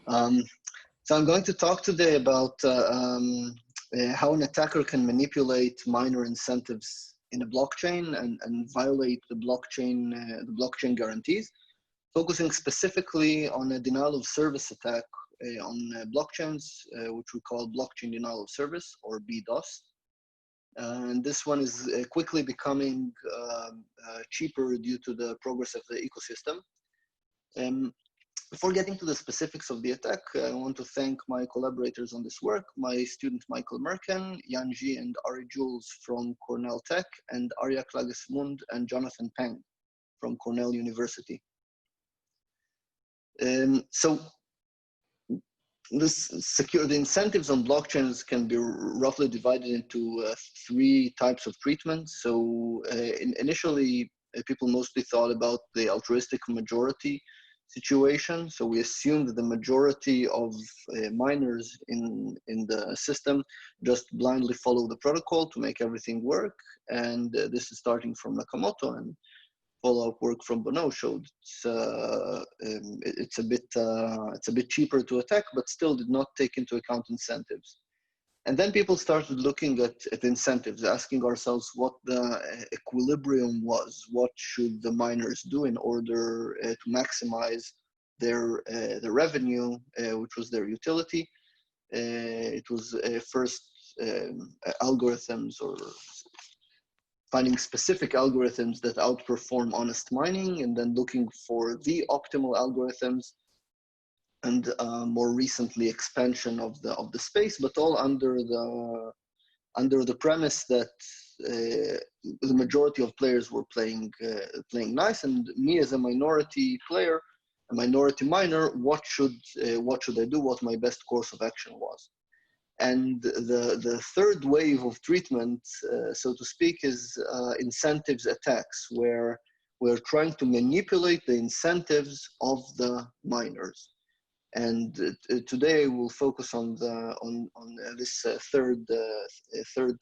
So I'm going to talk today about how an attacker can manipulate miner incentives in a blockchain and violate the blockchain guarantees, focusing specifically on a denial of service attack on blockchains, which we call blockchain denial of service, or BDoS. And this one is quickly becoming cheaper due to the progress of the ecosystem. Before getting to the specifics of the attack, I want to thank my collaborators on this work, my student Michael Merken, Yanji and Ari Jules from Cornell Tech, and Arya Klagesmund and Jonathan Peng from Cornell University. So the incentives on blockchains can be roughly divided into three types of treatment. So initially, people mostly thought about the altruistic majority situation. So we assume that the majority of miners in the system just blindly follow the protocol to make everything work. And this is starting from Nakamoto, and follow-up work from Bono showed it's a bit cheaper to attack, but still did not take into account incentives. And then people started looking at incentives, asking ourselves what the equilibrium was. What should the miners do in order to maximize their revenue, which was their utility? It was first algorithms, or finding specific algorithms that outperform honest mining, and then looking for the optimal algorithms, and more recently expansion of the space, but all under the premise that the majority of players were playing nice, and me as a minority player, a minority miner, what should I do? What my best course of action was. And the third wave of treatment, so to speak, is incentives attacks, where we're trying to manipulate the incentives of the miners. And today we'll focus on this third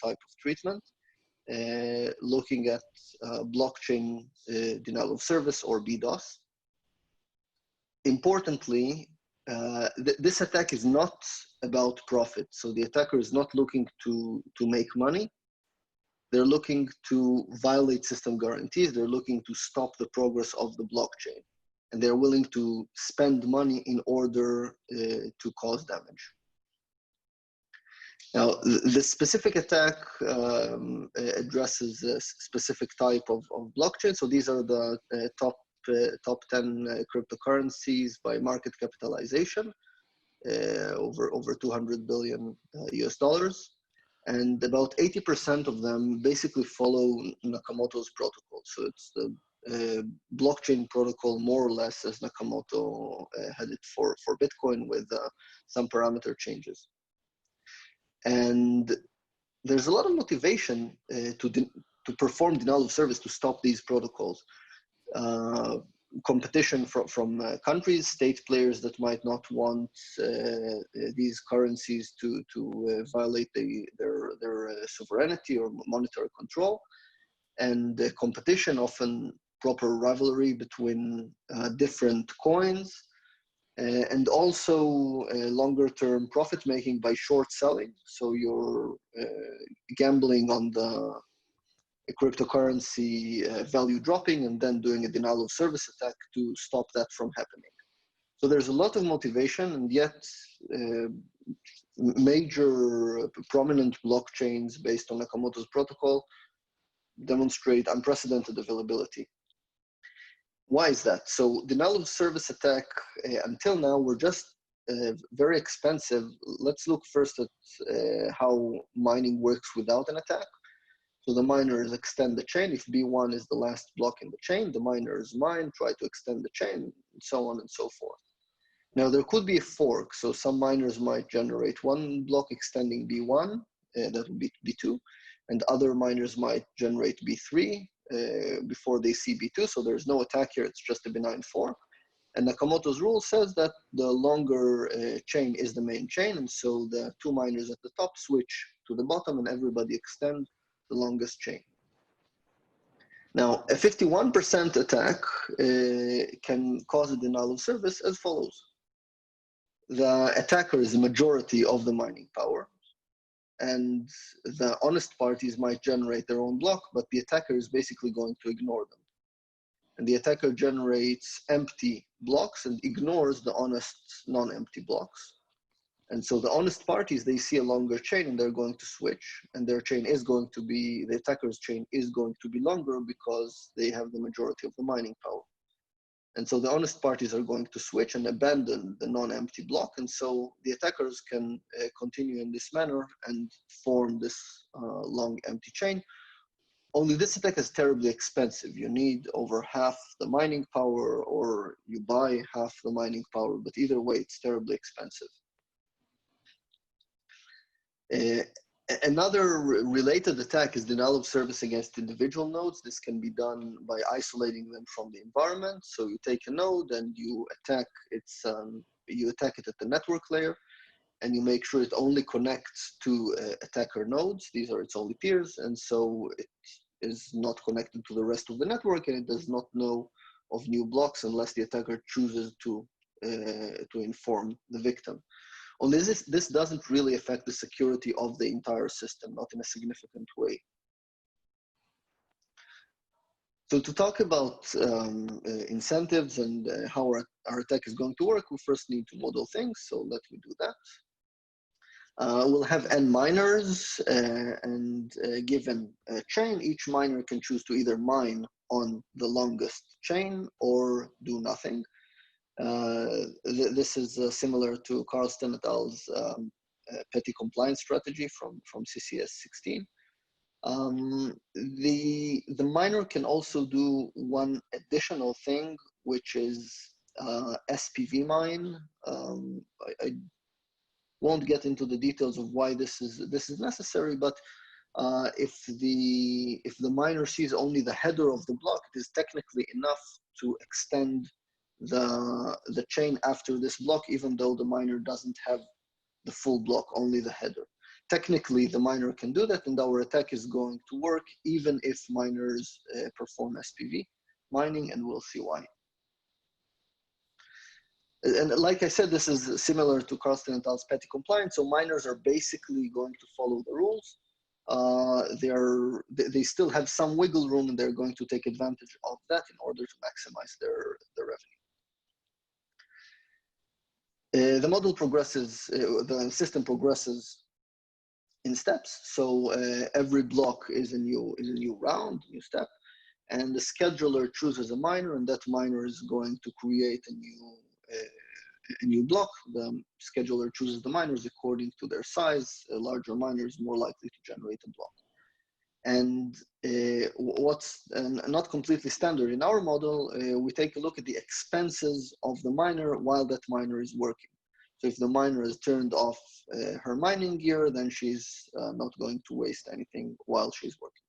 type of treatment, looking at blockchain denial of service, or BDoS. Importantly, this attack is not about profit. So the attacker is not looking to make money. They're looking to violate system guarantees. They're looking to stop the progress of the blockchain. And they're willing to spend money in order to cause damage. Now, the specific attack addresses a specific type of blockchain. So these are the top 10 cryptocurrencies by market capitalization, over 200 billion US dollars. And about 80% of them basically follow Nakamoto's protocol. So it's the blockchain protocol, more or less, as Nakamoto had it for Bitcoin, with some parameter changes. And there's a lot of motivation to perform denial of service to stop these protocols. Competition from countries, state players that might not want these currencies to violate their sovereignty or monetary control, and competition, often proper rivalry between different coins, and also longer-term profit making by short selling. So you're gambling on the cryptocurrency value dropping, and then doing a denial of service attack to stop that from happening. So there's a lot of motivation, and yet major prominent blockchains based on Nakamoto's protocol demonstrate unprecedented availability. Why is that? So denial of service attack until now were just very expensive. Let's look first at how mining works without an attack. So the miners extend the chain. If B1 is the last block in the chain, the miners mine, try to extend the chain, and so on and so forth. Now there could be a fork. So some miners might generate one block extending B1, that would be B2, and other miners might generate B3 before they see B2. So there's no attack here, it's just a benign fork. And Nakamoto's rule says that the longer chain is the main chain, and so the two miners at the top switch to the bottom, and everybody extend the longest chain. Now, a 51% attack can cause a denial of service as follows. the attacker is the majority of the mining power, and the honest parties might generate their own block, but the attacker is basically going to ignore them. And the attacker generates empty blocks and ignores the honest non-empty blocks. And so the honest parties, they see a longer chain and they're going to switch, and their chain is going to be, the attacker's chain is going to be longer because they have the majority of the mining power. And so the honest parties are going to switch and abandon the non-empty block. And so the attackers can continue in this manner and form this long empty chain. Only this attack is terribly expensive. You need over half the mining power, or you buy half the mining power, but either way, it's terribly expensive. Another related attack is denial of service against individual nodes. This can be done by isolating them from the environment. So you take a node and you attack it at the network layer, and you make sure it only connects to attacker nodes. These are its only peers, and so it is not connected to the rest of the network, and it does not know of new blocks unless the attacker chooses to inform the victim. Only this doesn't really affect the security of the entire system, not in a significant way. So to talk about incentives and how our attack is going to work, we first need to model things. So let me do that. We'll have n miners, and given a chain, each miner can choose to either mine on the longest chain or do nothing. This is similar to Carlston et al.'s petty compliance strategy from CCS 16. The miner can also do one additional thing, which is SPV mine. I won't get into the details of why this is necessary, but if the miner sees only the header of the block, it is technically enough to extend the chain after this block, even though the miner doesn't have the full block, only the header. Technically, the miner can do that, and our attack is going to work even if miners perform SPV mining, and we'll see why. And like I said, this is similar to Carlston et al.'s petty compliance. So miners are basically going to follow the rules. They still have some wiggle room, and they're going to take advantage of that in order to maximize their revenue. The model progresses, the system progresses in steps. So every block is a new round, new step, and the scheduler chooses a miner, and that miner is going to create a new block. The scheduler chooses the miners according to their size. A larger miner is more likely to generate a block. And what's not completely standard in our model, we take a look at the expenses of the miner while that miner is working. So if the miner has turned off her mining gear, then she's not going to waste anything while she's working.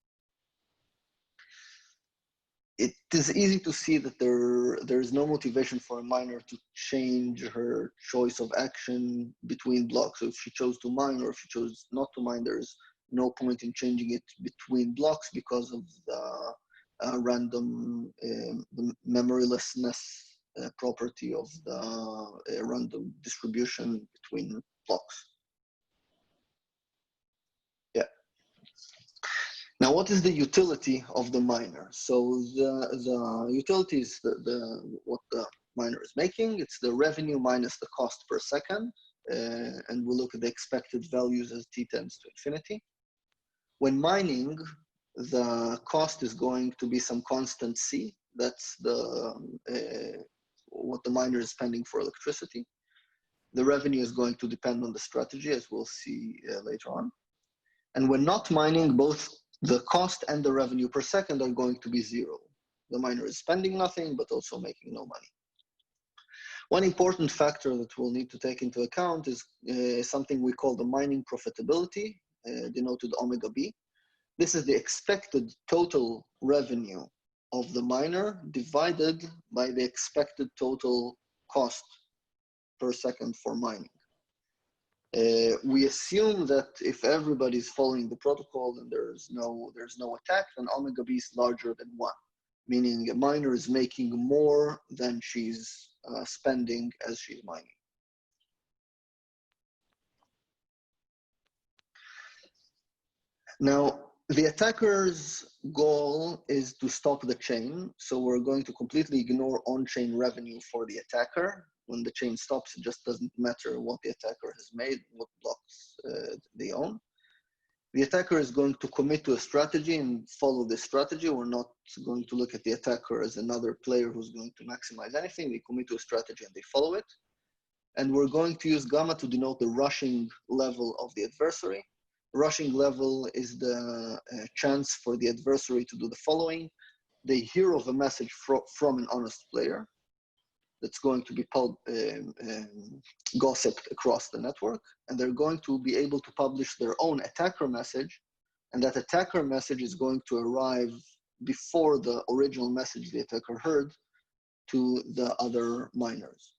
It is easy to see that there is no motivation for a miner to change her choice of action between blocks. So if she chose to mine or if she chose not to mine, there's no point in changing it between blocks because of the random memorylessness property of the random distribution between blocks. Yeah. Now, what is the utility of the miner? So the utility is what the miner is making. It's the revenue minus the cost per second. And we'll look at the expected values as t tends to infinity. When mining, the cost is going to be some constant c. That's what the miner is spending for electricity. The revenue is going to depend on the strategy, as we'll see later on. And when not mining, both the cost and the revenue per second are going to be zero. The miner is spending nothing, but also making no money. One important factor that we'll need to take into account is something we call the mining profitability, denoted omega b. This is the expected total revenue of the miner divided by the expected total cost per second for mining. We assume that if everybody's following the protocol and there's no attack, then omega b is larger than 1, meaning a miner is making more than she's spending as she's mining. Now, the attacker's goal is to stop the chain. So we're going to completely ignore on-chain revenue for the attacker. When the chain stops, it just doesn't matter what the attacker has made, what blocks they own. The attacker is going to commit to a strategy and follow this strategy. We're not going to look at the attacker as another player who's going to maximize anything. They commit to a strategy and they follow it. And we're going to use gamma to denote the rushing level of the adversary. Rushing level is the chance for the adversary to do the following. They hear of a message from an honest player that's going to be gossiped across the network, and they're going to be able to publish their own attacker message, and that attacker message is going to arrive before the original message the attacker heard to the other miners.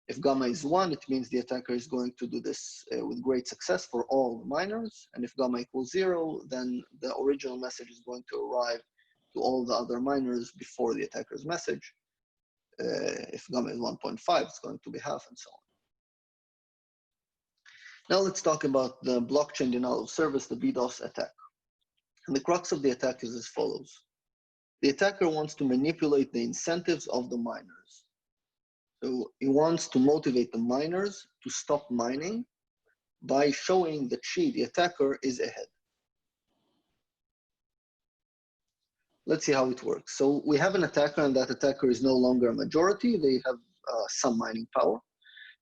If gamma is 1, it means the attacker is going to do this with great success for all the miners, and if gamma equals 0, then the original message is going to arrive to all the other miners before the attacker's message. If gamma is 1.5, it's going to be half, and so on. Now let's talk about the blockchain denial of service, the BDoS attack. And the crux of the attack is as follows. The attacker wants to manipulate the incentives of the miners. So he wants to motivate the miners to stop mining by showing that she, the attacker, is ahead. Let's see how it works. So we have an attacker, and that attacker is no longer a majority. They have some mining power,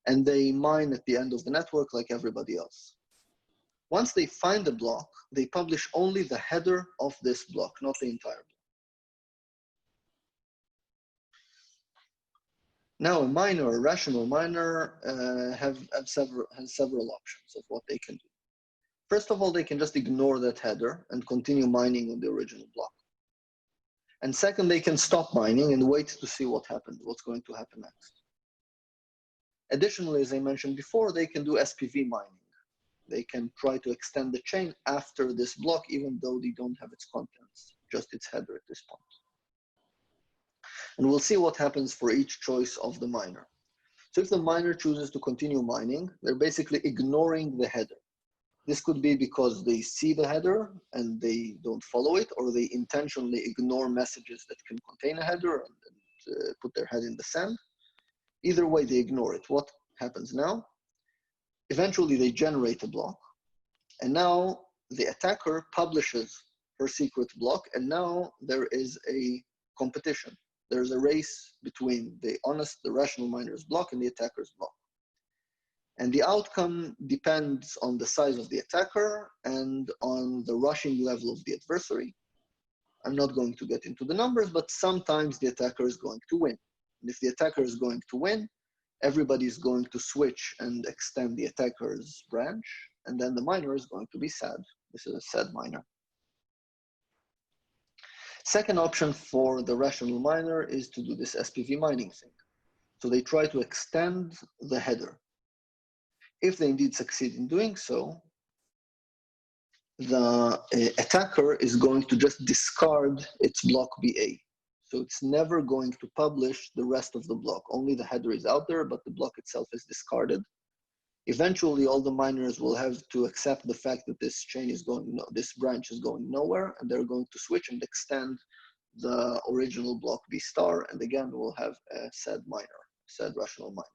and they mine at the end of the network like everybody else. Once they find the block, they publish only the header of this block, not the entire block. Now, a miner, a rational miner, has several options of what they can do. First of all, they can just ignore that header and continue mining on the original block. And second, they can stop mining and wait to see what happens, what's going to happen next. Additionally, as I mentioned before, they can do SPV mining. They can try to extend the chain after this block, even though they don't have its contents, just its header at this point. And we'll see what happens for each choice of the miner. So if the miner chooses to continue mining, they're basically ignoring the header. This could be because they see the header and they don't follow it, or they intentionally ignore messages that can contain a header and put their head in the sand. Either way, they ignore it. What happens now? Eventually, they generate a block, and now the attacker publishes her secret block, and now there is a competition. There's a race between the honest, the rational miner's block and the attacker's block. And the outcome depends on the size of the attacker and on the rushing level of the adversary. I'm not going to get into the numbers, but sometimes the attacker is going to win. And if the attacker is going to win, everybody is going to switch and extend the attacker's branch, and then the miner is going to be sad. This is a sad miner. Second option for the rational miner is to do this SPV mining thing. So they try to extend the header. If they indeed succeed in doing so, the attacker is going to just discard its block BA. So it's never going to publish the rest of the block. Only the header is out there, but the block itself is discarded. Eventually, all the miners will have to accept the fact that this chain is going, this branch is going nowhere, and they're going to switch and extend the original block B star, and again, we'll have a sad miner, sad rational miner.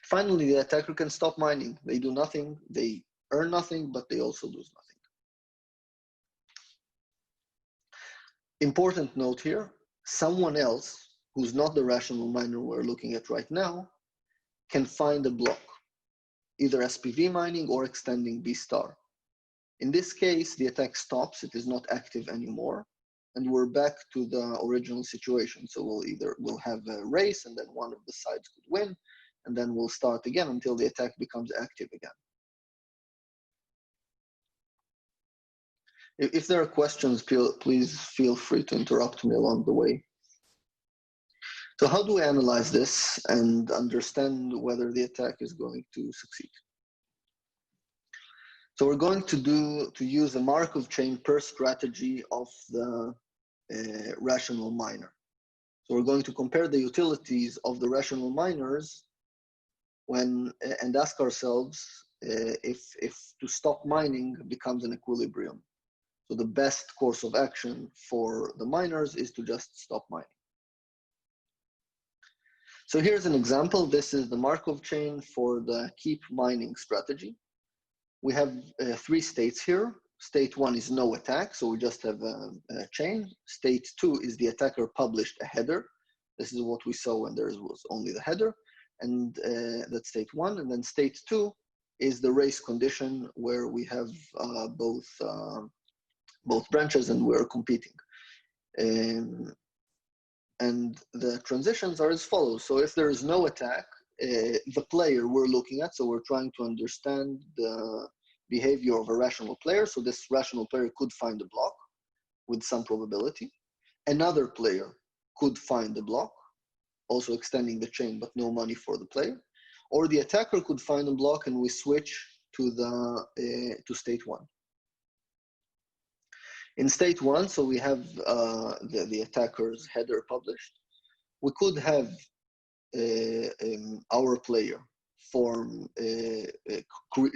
Finally, the attacker can stop mining. They do nothing, they earn nothing, but they also lose nothing. Important note here, someone else, who's not the rational miner we're looking at right now, can find a block, either SPV mining or extending B star. In this case, the attack stops, it is not active anymore, and we're back to the original situation. So we'll have a race, and then one of the sides could win, and then we'll start again until the attack becomes active again. If there are questions, please feel free to interrupt me along the way. So how do we analyze this and understand whether the attack is going to succeed? So we're going to use a Markov chain per strategy of the rational miner. So we're going to compare the utilities of the rational miners and ask ourselves if to stop mining becomes an equilibrium. So the best course of action for the miners is to just stop mining. So here's an example. This is the Markov chain for the keep mining strategy. We have 3 states here. State 1 is no attack, so we just have a chain. State 2 is the attacker published a header. This is what we saw when there was only the header, and that's state 1. And then state 2 is the race condition where we have both branches and we're competing. And the transitions are as follows. So if there is no attack, the player we're looking at, so we're trying to understand the behavior of a rational player. So this rational player could find a block with some probability. Another player could find the block, also extending the chain, but no money for the player. Or the attacker could find a block and we switch to state 1. In state 1, so we have the attacker's header published. We could have our player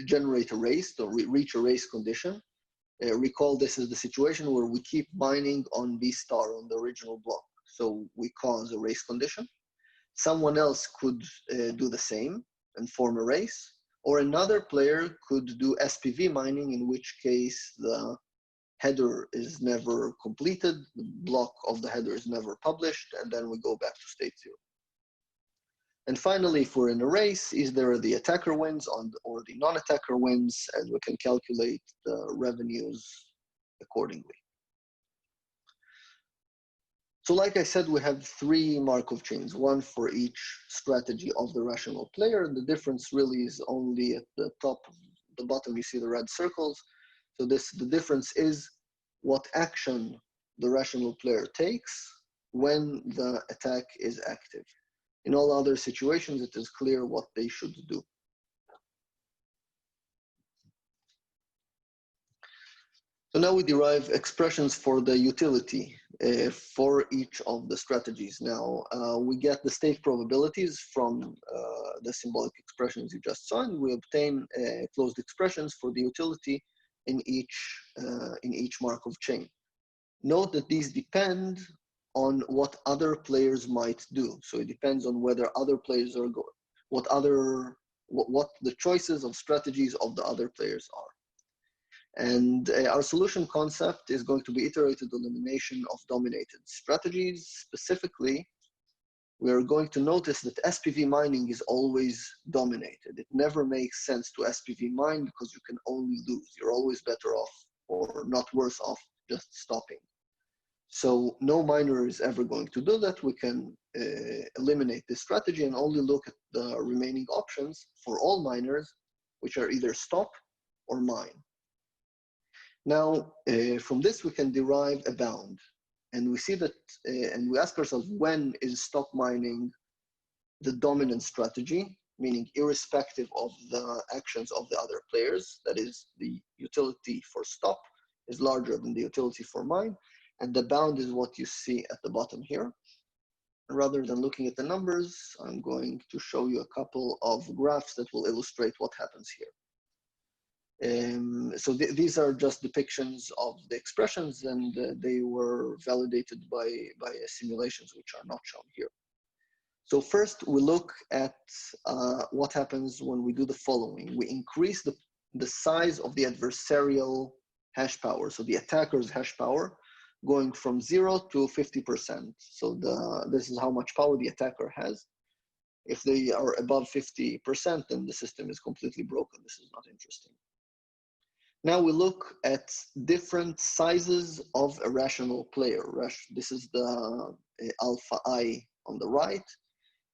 generate a race or reach a race condition. Recall this is the situation where we keep mining on B star on the original block. So we cause a race condition. Someone else could do the same and form a race, or another player could do SPV mining, in which case the header is never completed, the block of the header is never published, and then we go back to state 0. And finally, if we're in a race, either the attacker wins or the non-attacker wins, and we can calculate the revenues accordingly. So like I said, we have 3 Markov chains, 1 for each strategy of the rational player. The difference really is only at the top, the bottom, you see the red circles. So the difference is what action the rational player takes when the attack is active. In all other situations, it is clear what they should do. So now we derive expressions for the utility for each of the strategies. Now we get the state probabilities from the symbolic expressions you just saw, and we obtain closed expressions for the utility in each Markov chain. Note that these depend on what other players might do. So it depends on whether other players are going, what the choices of strategies of the other players are. And our solution concept is going to be iterated elimination of dominated strategies. Specifically, we are going to notice that SPV mining is always dominated. It never makes sense to SPV mine because you can only lose. You're always better off or not worse off just stopping. So no miner is ever going to do that. We can eliminate this strategy and only look at the remaining options for all miners, which are either stop or mine. Now, from this, we can derive a bound. And we see that, and we ask ourselves, when is stop mining the dominant strategy, meaning irrespective of the actions of the other players? That is, the utility for stop is larger than the utility for mine. And the bound is what you see at the bottom here. Rather than looking at the numbers, I'm going to show you a couple of graphs that will illustrate what happens here. So these are just depictions of the expressions, and they were validated by simulations which are not shown here. So first, we look at what happens when we do the following. We increase the size of the adversarial hash power, so the attacker's hash power, going from 0 to 50%. So this is how much power the attacker has. If they are above 50%, then the system is completely broken. This is not interesting. Now we look at different sizes of a rational player. This is the alpha I on the right.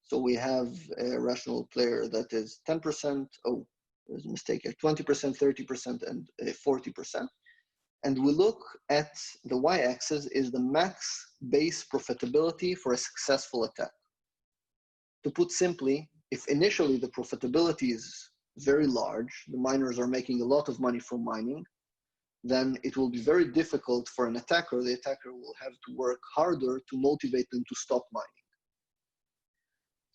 So we have a rational player that is 10%, oh, there's a mistake here, 20%, 30%, and 40%. And we look at the y-axis is the max base profitability for a successful attack. To put simply, if initially the profitability is very large, the miners are making a lot of money from mining, then it will be very difficult for an attacker. The attacker will have to work harder to motivate them to stop mining.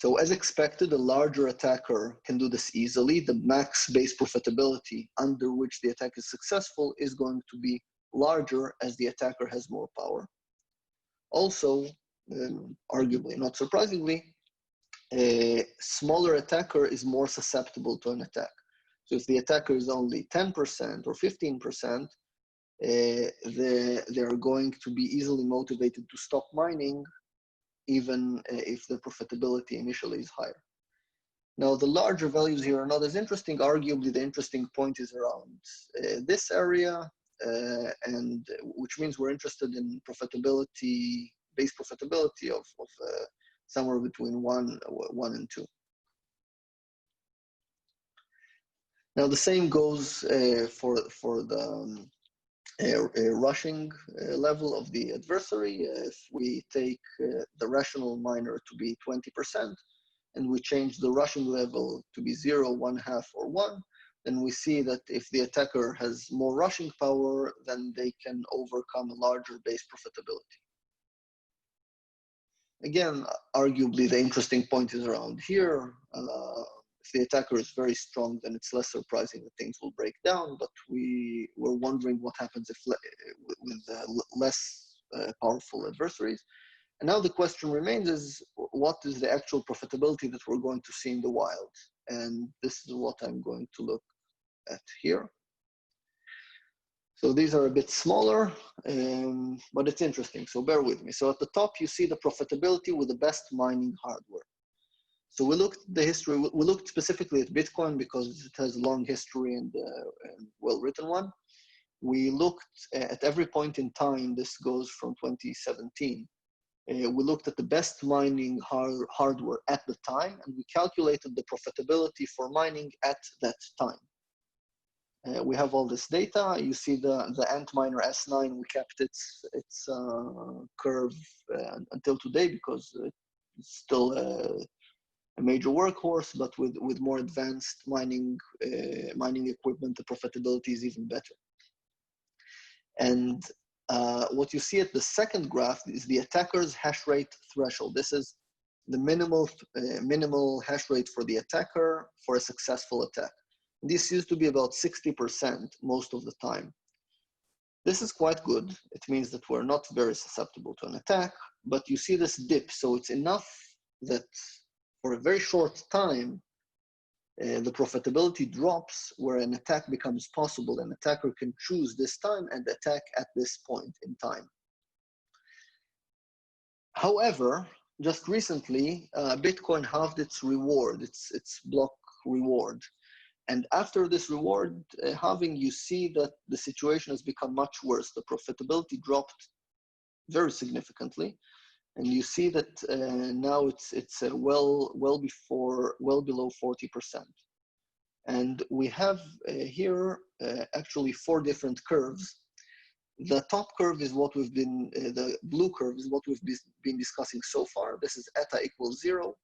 So as expected, a larger attacker can do this easily. The max base profitability under which the attack is successful is going to be larger as the attacker has more power. Also, arguably, not surprisingly, a smaller attacker is more susceptible to an attack. So if the attacker is only 10% or 15%, they are going to be easily motivated to stop mining, even if the profitability initially is higher. Now, the larger values here are not as interesting. Arguably, the interesting point is around this area, and which means we're interested in profitability, base profitability of somewhere between 1 and 2. Now, the same goes for the rushing level of the adversary. If we take the rational miner to be 20%, and we change the rushing level to be 0, 1/2, or 1, then we see that if the attacker has more rushing power, then they can overcome a larger base profitability. Again, arguably, the interesting point is around here. If the attacker is very strong, then it's less surprising that things will break down, but we were wondering what happens if with less powerful adversaries. And now the question remains is, what is the actual profitability that we're going to see in the wild? And this is what I'm going to look at here. So these are a bit smaller, but it's interesting, so bear with me. So at the top, you see the profitability with the best mining hardware. So we looked at the history, we looked specifically at Bitcoin because it has a long history and well-written one. We looked at every point in time, this goes from 2017. We looked at the best mining hardware at the time, and we calculated the profitability for mining at that time. We have all this data. You see the Antminer S9, we kept its curve until today because it's still a major workhorse, but with more advanced mining equipment, the profitability is even better. And what you see at the second graph is the attacker's hash rate threshold. This is the minimal hash rate for the attacker for a successful attack. This used to be about 60% most of the time. This is quite good. It means that we're not very susceptible to an attack, but you see this dip. So it's enough that for a very short time, the profitability drops where an attack becomes possible. An attacker can choose this time and attack at this point in time. However, just recently, Bitcoin halved its reward, its block reward. And after this reward halving, you see that the situation has become much worse. The profitability dropped very significantly. And you see that now it's well below 40%. And we have here actually 4 different curves. The top curve is what we've been, the blue curve is what we've been discussing so far. This is eta equals 0,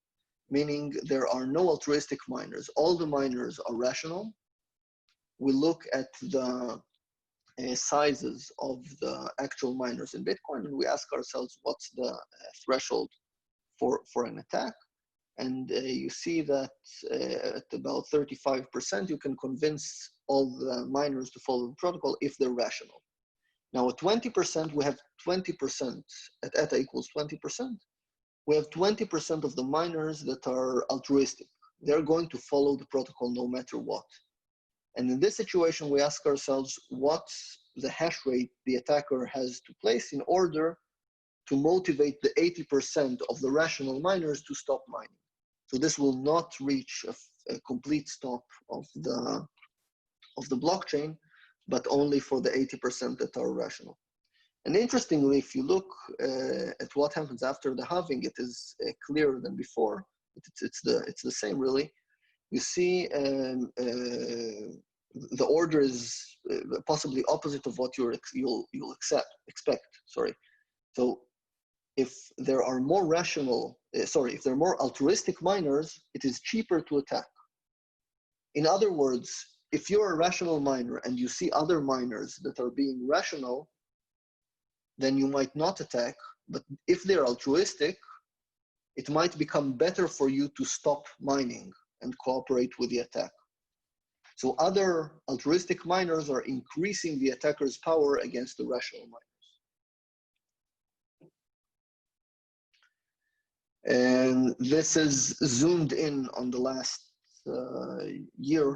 meaning there are no altruistic miners. All the miners are rational. We look at the sizes of the actual miners in Bitcoin, and we ask ourselves what's the threshold for an attack. And you see that at about 35%, you can convince all the miners to follow the protocol if they're rational. Now at 20%, we have 20%, at eta equals 20%, we have 20% of the miners that are altruistic. They're going to follow the protocol no matter what. And in this situation, we ask ourselves what's the hash rate the attacker has to place in order to motivate the 80% of the rational miners to stop mining. So this will not reach a complete stop of the blockchain, but only for the 80% that are rational. And interestingly, if you look at what happens after the halving, it is clearer than before. It's the same really. You see the order is possibly opposite of what you'll expect. Sorry. So if there are more if there are more altruistic miners, it is cheaper to attack. In other words, if you're a rational miner and you see other miners that are being rational, then you might not attack. But if they're altruistic, it might become better for you to stop mining and cooperate with the attack. So other altruistic miners are increasing the attacker's power against the rational miners. And this is zoomed in on the last year,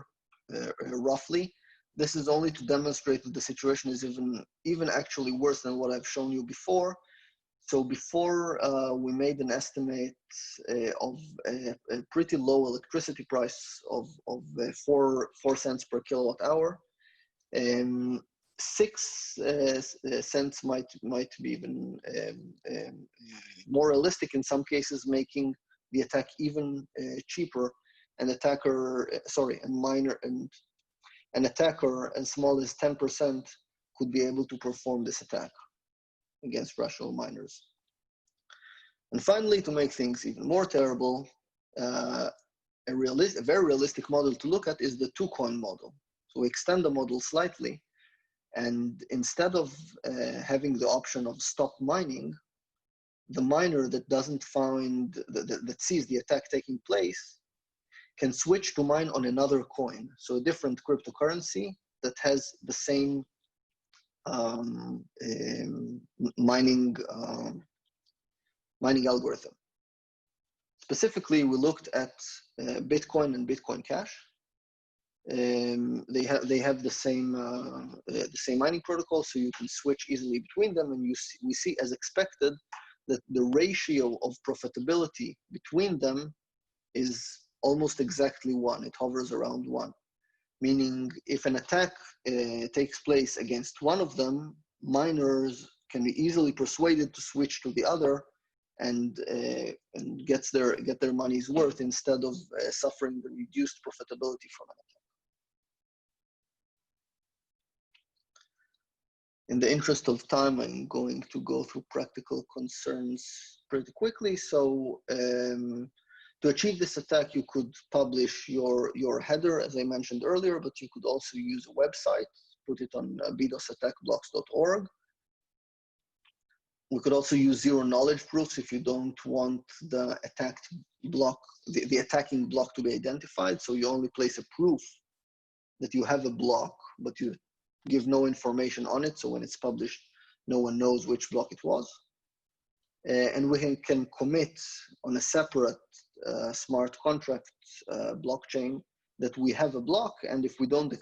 roughly. This is only to demonstrate that the situation is even actually worse than what I've shown you before. So before we made an estimate of a pretty low electricity price of 4 cents per kilowatt hour. 6 cents might be even more realistic in some cases, making the attack even cheaper. An attacker, an attacker as small as 10% could be able to perform this attack against rational miners. And finally, to make things even more terrible, a very realistic model to look at is the 2-coin model. So we extend the model slightly, and instead of having the option of stop mining, the miner that doesn't find, that sees the attack taking place, can switch to mine on another coin. So a different cryptocurrency that has the same mining algorithm. Specifically, we looked at Bitcoin and Bitcoin Cash. They have the same mining protocol, so you can switch easily between them. And we see, as expected, that the ratio of profitability between them is almost exactly 1. It hovers around 1. Meaning, if an attack takes place against one of them, miners can be easily persuaded to switch to the other, and get their money's worth instead of suffering the reduced profitability from an attack. In the interest of time, I'm going to go through practical concerns pretty quickly. So to achieve this attack, you could publish your header, as I mentioned earlier, but you could also use a website, put it on BDoSattackblocks.org. We could also use zero knowledge proofs if you don't want the attacked block, the attacking block to be identified. So you only place a proof that you have a block, but you give no information on it. So when it's published, no one knows which block it was. And we can commit on a separate smart contract blockchain that we have a block, and if we don't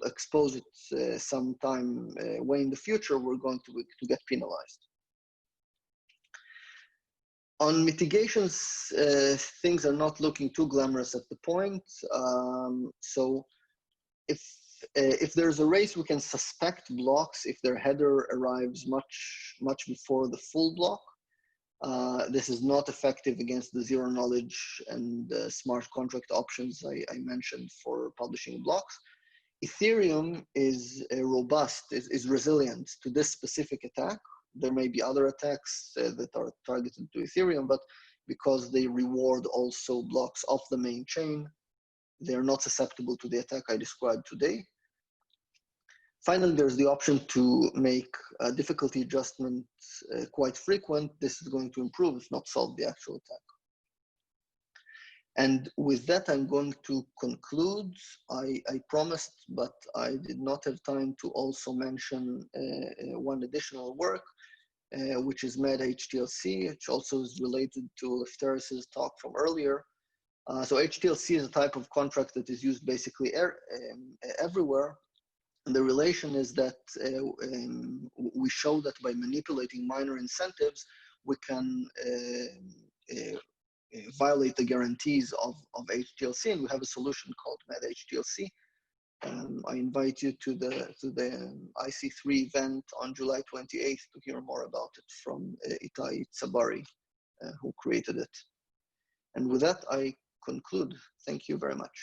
expose it sometime way in the future, we're going to get penalized. On mitigations, things are not looking too glamorous at the point. So if there's a race, we can suspect blocks if their header arrives much before the full block. This is not effective against the zero knowledge and smart contract options I mentioned for publishing blocks. Ethereum is robust, is resilient to this specific attack. There may be other attacks that are targeted to Ethereum, but because they reward also blocks off the main chain, they're not susceptible to the attack I described today. Finally, there's the option to make difficulty adjustment quite frequent. This is going to improve, if not solve, the actual attack. And with that, I'm going to conclude. I promised, but I did not have time to also mention one additional work, which is MAD-HTLC, which also is related to Lefteris's talk from earlier. So HTLC is a type of contract that is used basically everywhere. And the relation is that we show that by manipulating miner incentives, we can violate the guarantees of HTLC, and we have a solution called MAD-HTLC. I invite you to the IC3 event on July 28th to hear more about it from Ittay, who created it. And with that, I conclude. Thank you very much.